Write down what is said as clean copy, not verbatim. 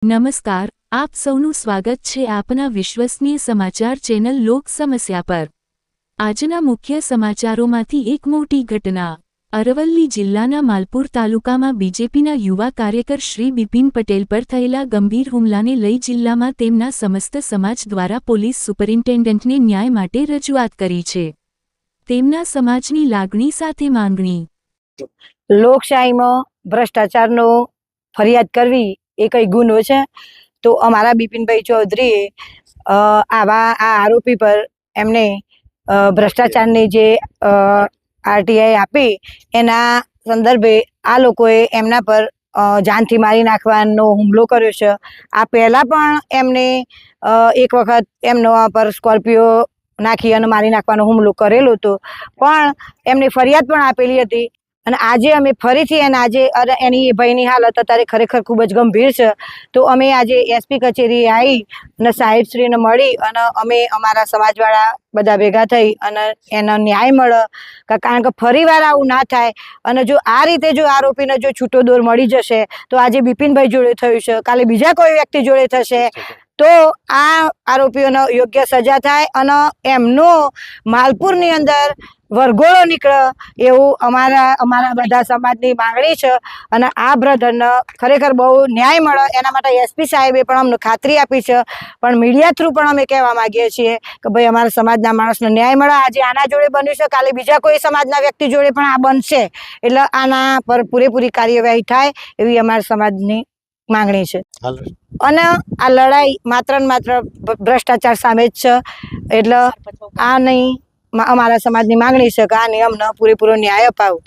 નમસ્કાર, આપ સૌનું સ્વાગત છે આપના વિશ્વસનીય સમાચાર ચેનલ લોક સમસ્યા પર। આજના મુખ્ય સમાચારોમાંથી એક મોટી ઘટના। અરવલ્લી જિલ્લાના માલપુર તાલુકામાં બીજેપીના યુવા કાર્યકર શ્રી બિપિન પટેલ પર થયેલા ગંભીર હુમલાને લઈ જિલ્લામાં તેમના સમસ્ત સમાજ દ્વારા પોલીસ સુપરિન્ટેન્ડન્ટને ન્યાય માટે રજૂઆત કરી છે। તેમના સમાજની લાગણી સાથે માંગણી। લોકશાહીમાં ભ્રષ્ટાચારનો ફરિયાદ કરવી એ કઈ ગુનો છે? તો અમારા બિપિનભાઈ ચૌધરીએ આવા આ આરોપી પર એમને ભ્રષ્ટાચારની જે આરટીઆઈ આપી એના સંદર્ભે આ લોકોએ એમના પર જાનથી મારી નાખવાનો હુમલો કર્યો છે। આ પહેલાં પણ એમને એક વખત એમનો પર સ્કોર્પિયો નાખી અને મારી નાખવાનો હુમલો કરેલો હતો, પણ એમની ફરિયાદ પણ આપેલી હતી। અને આજે અમે ફરીથી આજે એની ભાઈની હાલત અત્યારે ખરેખર ખૂબ જ ગંભીર છે, તો અમે આજે એસપી કચેરી આવી અને સાહેબશ્રીને મળી અને અમે અમારા સમાજવાળા બધા ભેગા થઈ અને એનો ન્યાય મળે, કારણ કે ફરીવાર આવું ના થાય। અને જો આ રીતે જો આરોપીને જો છૂટો દોર મળી જશે તો આજે બિપિનભાઈ જોડે થયું છે, કાલે બીજા કોઈ વ્યક્તિ જોડે થશે, તો આ આરોપીઓને યોગ્ય સજા થાય અને એમનો માલપુરની અંદર વરઘોડો નીકળે એવું અમારા બધા સમાજની માંગણી છે। અને આ બ્રધરને ખરેખર બહુ ન્યાય મળે એના માટે એસપી સાહેબે પણ અમને ખાતરી આપી છે, પણ મીડિયા થ્રુ પણ અમે કહેવા માગીએ છીએ કે ભાઈ અમારા સમાજના માણસને ન્યાય મળે। આજે આના જોડે બન્યું છે, કાલે બીજા કોઈ સમાજના વ્યક્તિ જોડે પણ આ બનશે, એટલે આના પર પૂરેપૂરી કાર્યવાહી થાય એવી અમારા સમાજની માંગણી છે। અને આ લડાઈ માત્ર ને માત્ર ભ્રષ્ટાચાર સામે જ છે, એટલે આ નહીં અમારા સમાજની માંગણી છે કે આ નિયમનો પૂરેપૂરો ન્યાય અપાવો।